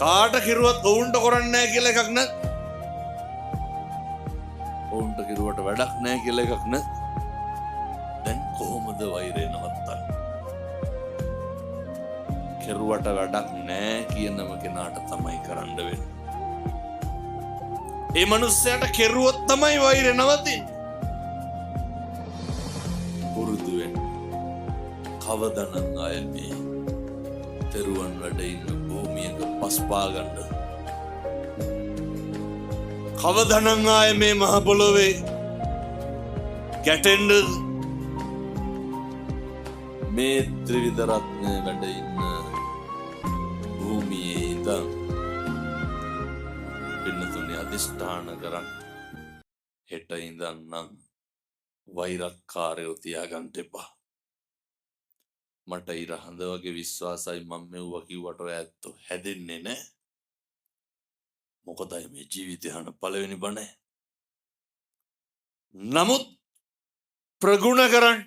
කාට කිරුවත් ඔවුන්ට කරන්නේ නැහැ කියලා එකක් නැත්. ඔවුන්ට කිරුවට වැඩක් නැහැ කියලා එකක් නැත්. දැන් කොහොමද වෛරය නවත්තන්නේ? කෙරුවට වැඩක් නැහැ කියනම කෙනාට තමයි කරන්න වෙන්නේ. ඒ මනුස්සයාට කෙරුවොත් තමයි වෛරය නවතින්නේ. පුරුදු වෙන්න. කවදනම් අය මේ තෙරුවන් වැඩ ඉන්න භූමියක පස්පා ගන්න. කවදනම් ආය මේ මහ පොළොවේ ගැටෙන්නද? මේ ත්‍රිවිධ රත්නය වැඩ ඉන්න භූමියේ ඉඳන් පින්නතුනේ අධිෂ්ඨාන කරන් හෙට ඉඳන් නම් වෛරක්කාරයෝ තියාගන්න එපා. මට ඉර හඳ වගේ විශ්වාසයි මම මෙව්වා කිව්වට ඔය ඇත්තෝ හැදෙන්නේ නැහැ. මොකදයි මේ ජීවිතය හන පළවෙනි බණ. නමුත් ප්‍රගුණ කරන්න